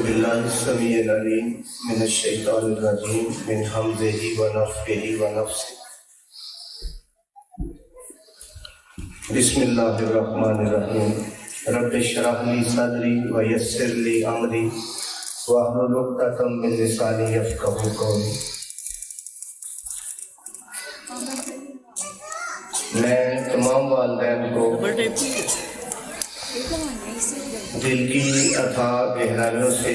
باللہ السمیع العلیم من الشیطان الرجیم من حمزہ ونفخہ ونفثہ بسم اللہ الرحمن الرحیم رب اشرح لی صدری ویسر لی امری واحلل عقدۃ من لسانی یفقہوا قولی۔ میں تمام والدین کو دل کی اتھاہ گہرائیوں سے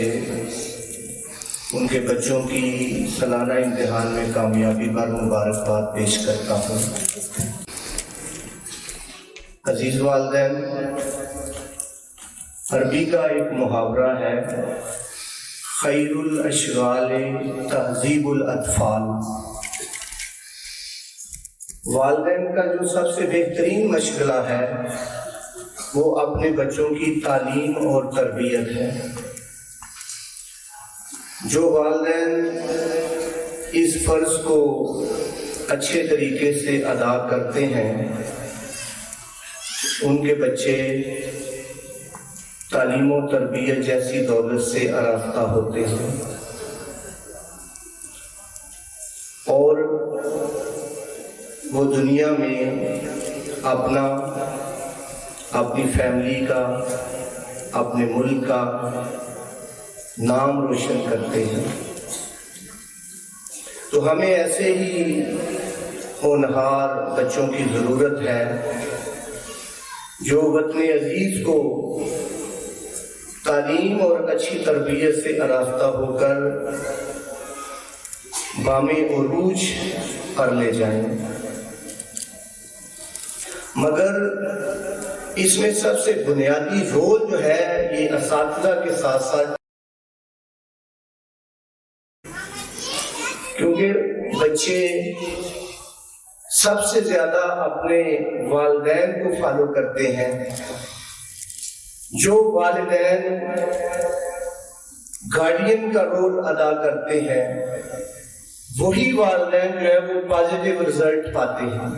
ان کے بچوں کی سالانہ امتحان میں کامیابی پر مبارکباد پیش کرتا ہوں۔ عزیز والدین، عربی کا ایک محاورہ ہے، خیر الاشغال تہذیب الاطفال۔ والدین کا جو سب سے بہترین مشغلہ ہے وہ اپنے بچوں کی تعلیم اور تربیت ہے۔ جو والدین اس فرض کو اچھے طریقے سے ادا کرتے ہیں ان کے بچے تعلیم و تربیت جیسی دولت سے آراستہ ہوتے ہیں اور وہ دنیا میں اپنی فیملی کا، اپنے ملک کا نام روشن کرتے ہیں۔ تو ہمیں ایسے ہی ہونہار بچوں کی ضرورت ہے جو وطن عزیز کو تعلیم اور اچھی تربیت سے آراستہ ہو کر بام عروج پر لے جائیں۔ مگر اس میں سب سے بنیادی رول جو ہے یہ اساتذہ کے ساتھ ساتھ، کیونکہ بچے سب سے زیادہ اپنے والدین کو فالو کرتے ہیں۔ جو والدین گارڈین کا رول ادا کرتے ہیں وہی والدین جو ہے وہ پازیٹیو رزلٹ پاتے ہیں۔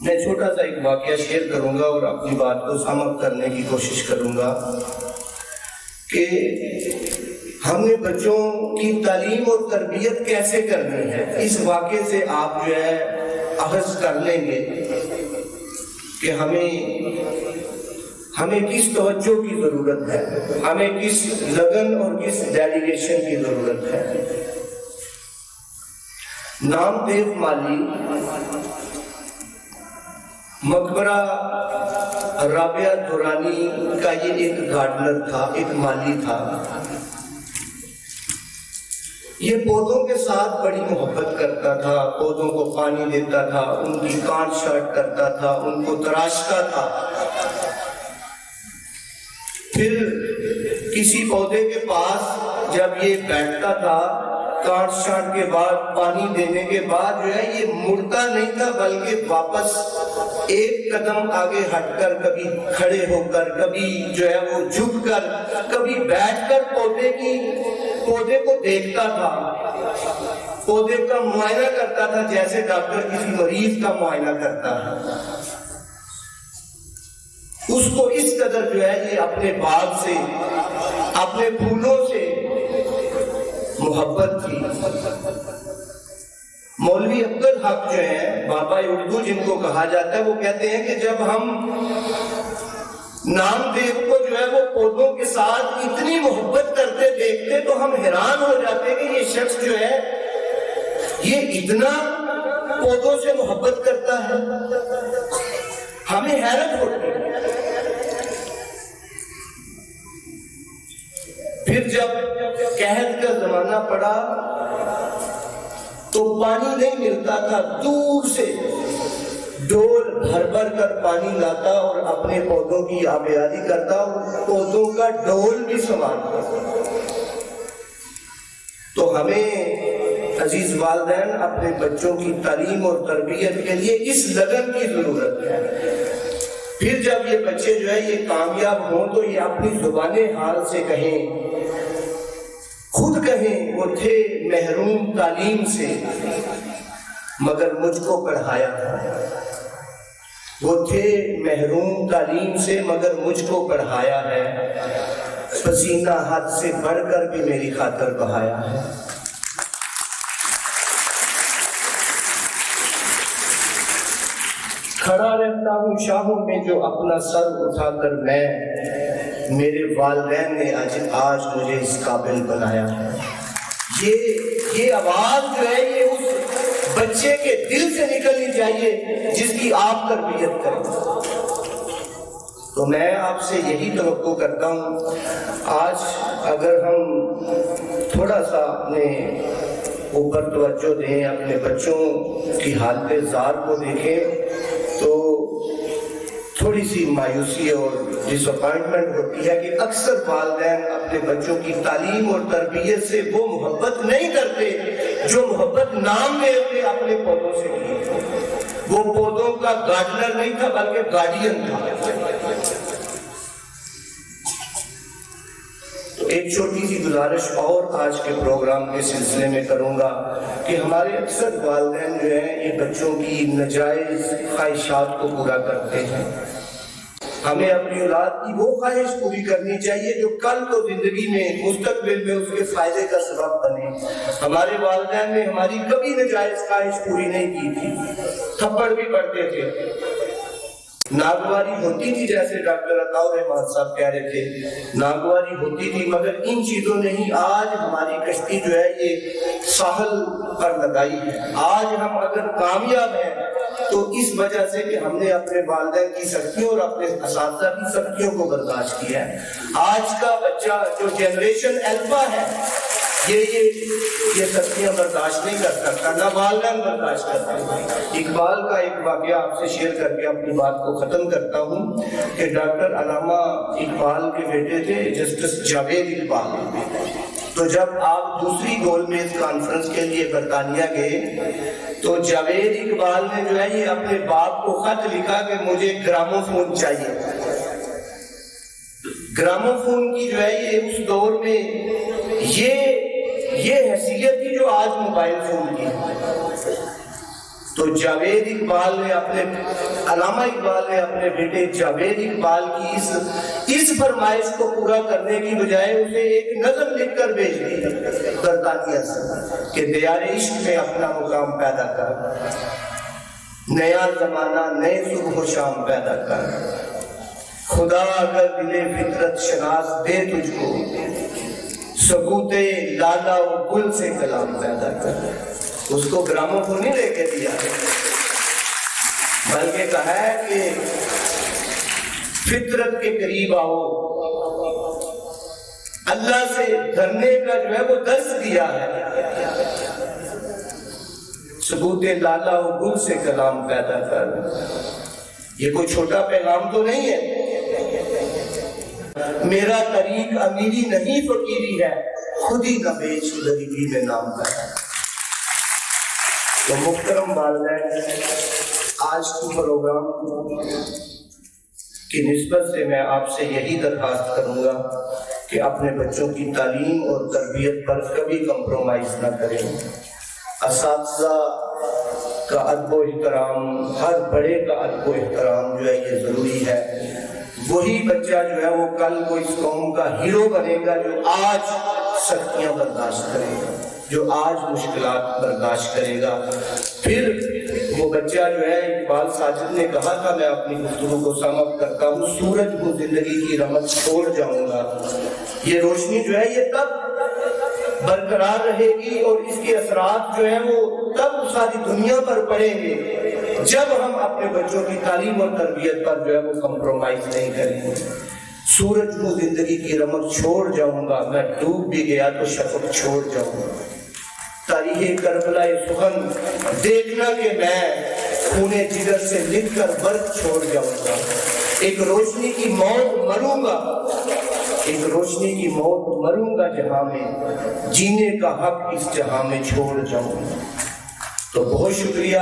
میں چھوٹا سا ایک واقعہ شیئر کروں گا اور اپنی بات کو سم اپ کرنے کی کوشش کروں گا کہ ہم نے بچوں کی تعلیم اور تربیت کیسے کرنی ہے۔ اس واقعے سے آپ جو ہے اخذ کر لیں گے کہ ہمیں کس توجہ کی ضرورت ہے، ہمیں کس لگن اور کس ڈیڈیکیشن کی ضرورت ہے۔ نامدیو مالی مقبرہ رابعہ دورانی کا یہ ایک گارڈنر تھا، ایک مالی تھا۔ یہ پودوں کے ساتھ بڑی محبت کرتا تھا، پودوں کو پانی دیتا تھا، ان کی کاٹ چھانٹ کرتا تھا، ان کو تراشتا تھا۔ پھر کسی پودے کے پاس جب یہ بیٹھتا تھا کاٹ چھانٹ کے بعد، پانی دینے کے بعد جو ہے یہ مڑتا نہیں تھا بلکہ واپس ایک قدم آگے ہٹ کر، کبھی کھڑے ہو کر، کبھی جو ہے وہ جھک کر، کبھی بیٹھ کر پودے کو دیکھتا تھا، پودے کا معائنہ کرتا تھا جیسے ڈاکٹر کسی مریض کا معائنہ کرتا ہے۔ اس کو اس قدر جو ہے یہ اپنے باغ سے، اپنے پھولوں سے محبت تھی۔ مولوی عبدالحق جو ہیں بابا اردو جن کو کہا جاتا ہے، وہ کہتے ہیں کہ جب ہم نامدیو کو جو ہے وہ پودوں کے ساتھ اتنی محبت کرتے دیکھتے تو ہم حیران ہو جاتے کہ یہ شخص جو ہے یہ اتنا پودوں سے محبت کرتا ہے۔ ہمیں حیرت ہوتی ہے۔ پھر جب قحط کا زمانہ پڑا تو پانی نہیں ملتا تھا، دور سے ڈول بھر بھر کر پانی لاتا اور اپنے پودوں کی آبیاری کرتا اور پودوں کا ڈول بھی سنبھالتا۔ تو ہمیں عزیز والدین اپنے بچوں کی تعلیم اور تربیت کے لیے اس لگن کی ضرورت ہے۔ پھر جب یہ بچے جو ہے یہ کامیاب ہوں تو یہ اپنی زبان حال سے کہیں، خود کہیں وہ تھے محروم تعلیم سے مگر مجھ کو پڑھایا تھا۔ وہ تھے محروم تعلیم سے مگر مجھ کو پڑھایا ہے۔ پسینہ حد سے بڑھ کر بھی میری خاطر بہایا ہے۔ کھڑا رہتا ہوں شاہوں میں جو اپنا سر اٹھا کر میں، میرے والدین نے آج مجھے اس قابل بنایا ہے۔ یہ آواز جو ہے یہ اس بچے کے دل سے نکلنی چاہیے جس کی آپ تربیت کریں۔ تو میں آپ سے یہی توقع کرتا ہوں، آج اگر ہم تھوڑا سا اپنے اوپر توجہ دیں، اپنے بچوں کی حالت زار کو دیکھیں، تو تھوڑی سی مایوسی اور ڈس اپوائنٹمنٹ ہوتی ہے کہ اکثر والدین اپنے بچوں کی تعلیم اور تربیت سے وہ محبت نہیں کرتے جو محبت نام میں اپنے پودوں سے کی۔ وہ پودوں کا گارڈنر نہیں تھا بلکہ گارڈین تھا۔ تو ایک چھوٹی سی گزارش اور آج کے پروگرام کے سلسلے میں کروں گا کہ ہمارے اکثر والدین جو ہیں یہ بچوں کی ناجائز خواہشات کو پورا کرتے ہیں۔ ہمیں اپنی اولاد کی وہ خواہش پوری کرنی چاہیے جو کل کو زندگی میں مستقبل میں اس کے فائدے کا سبب بنے۔ ہمارے والدین نے ہماری کبھی ناجائز خواہش پوری نہیں کی تھی، تھپڑ بھی پڑتے تھے، ناگواری ہوتی تھی، جیسے ڈاکٹر عطاء رحمان صاحب کہہ رہے تھے ناگواری ہوتی تھی، مگر ان چیزوں نے ہی آج ہماری کشتی جو ہے یہ ساحل پر لگائی ہے۔ آج ہم اگر کامیاب ہیں تو اس وجہ سے کہ ہم نے اپنے والدین کی سختیوں اور اپنے اساتذہ کی سختیوں کو برداشت کیا ہے۔ آج کا بچہ جو جنریشن الفا ہے یہ سختیاں برداشت نہیں کر سکتا، نہ والدین برداشت کرتے۔ اقبال کا ایک واقعہ آپ سے شیئر کر کے اپنی بات کو ختم کرتا ہوں کہ ڈاکٹر علامہ اقبال کے بیٹے تھے جسٹس جاوید اقبال۔ تو جب آپ دوسری گول میز کانفرنس کے لیے برطانیہ گئے تو جاوید اقبال نے جو ہے یہ اپنے باپ کو خط لکھا کہ مجھے گرامو فون چاہیے۔ گرامو فون کی جو ہے یہ اس دور میں یہ حیثیت تھی جو آج موبائل فون کی ہے۔ تو جاوید اقبال نے علامہ اقبال نے اپنے بیٹے جاوید اقبال کی اس فرمائش کو پورا کرنے کی بجائے اسے ایک نظم لکھ کر بھیج دی برطانیہ سے کہ دیار عشق میں اپنا مقام پیدا کر، نیا زمانہ نئے صبح و شام پیدا کر، خدا اگر دل فطرت شناس دے تجھ کو، سکوت لالا و گل سے کلام پیدا کر۔ اس کو گرامو فون نہیں لے کے دیا بلکہ کہا ہے کہ فطرت کے قریب آؤ، اللہ سے ڈرنے کا جو ہے وہ درس دیا ہے، سکوت لالا و گل سے کلام پیدا کر۔ یہ کوئی چھوٹا پیغام تو نہیں ہے۔ میرا طریق امیری نہیں فقیری ہے، خود ہی نہ بیچ غریبی میں نام کا ہے۔ تو محترم والدین، آج کی پروگرام کی نسبت سے میں آپ سے یہی درخواست کروں گا کہ اپنے بچوں کی تعلیم اور تربیت پر کبھی کمپرومائز نہ کریں۔ اساتذہ کا ادب و احترام، ہر بڑے کا ادب و احترام جو ہے یہ ضروری ہے۔ وہی بچہ جو ہے وہ کل کو اس قوم کا ہیرو بنے گا جو آج سختیاں برداشت کرے گا، جو آج مشکلات برداشت کرے گا۔ پھر وہ بچہ جو ہے، اقبال ساجد نے کہا تھا، میں اپنی گفتگو کو سم اپ کرتا ہوں، سورج کو زندگی کی رمت چھوڑ جاؤں گا۔ یہ روشنی جو ہے یہ تب برقرار رہے گی اور اس کے اثرات جو ہیں وہ تب ساری دنیا پر پڑیں گے جب ہم اپنے بچوں کی تعلیم اور تربیت پر جو ہے وہ کمپرومائز نہیں کریں گے۔ سورج کو زندگی کی رمق چھوڑ جاؤں گا، میں ڈوب بھی گیا تو شفق چھوڑ جاؤں گا۔ تاریخ کربلا سخن دیکھنا کہ میں خونے جگر سے لکھ کر برق چھوڑ جاؤں گا۔ ایک روشنی کی موت مروں گا، ایک روشنی کی موت مروں گا جہاں میں، جینے کا حق اس جہاں میں چھوڑ جاؤں گا۔ تو بہت شکریہ،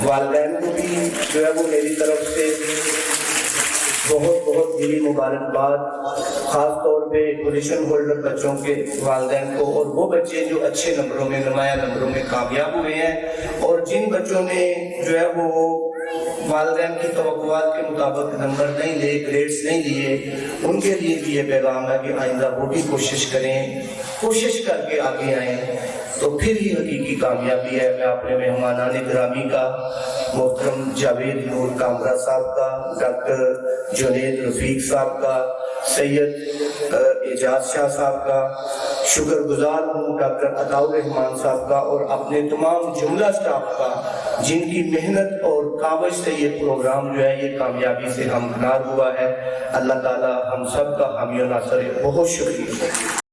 والدین کو بھی جو ہے وہ میری طرف سے بہت بہت دلی مبارکباد، خاص طور پہ پوزیشن ہولڈر بچوں کے والدین کو، اور وہ بچے جو اچھے نمبروں میں، نمایاں نمبروں میں کامیاب ہوئے ہیں، اور جن بچوں نے جو ہے وہ والدین کی توقعات کے مطابق نمبر نہیں لے، گریڈز نہیں لیے، ان کے لیے بھی یہ پیغام ہے کہ آئندہ وہ بھی کوشش کریں، کوشش کر کے آگے آئیں تو پھر ہی حقیقی کامیابی ہے۔ میں اپنے مہمانان گرامی کا، محترم جاوید نور کامرا صاحب کا، ڈاکٹر جنید رفیق صاحب کا، سید اعجاز شاہ صاحب کا شکر گزار ہوں، ڈاکٹر عطاء الرحمان صاحب کا، اور اپنے تمام جملہ سٹاف کا جن کی محنت اور کاوش سے یہ پروگرام جو ہے یہ کامیابی سے ہمکنار ہوا ہے۔ اللہ تعالی ہم سب کا حامی و ناصر ہے۔ بہت شکریہ۔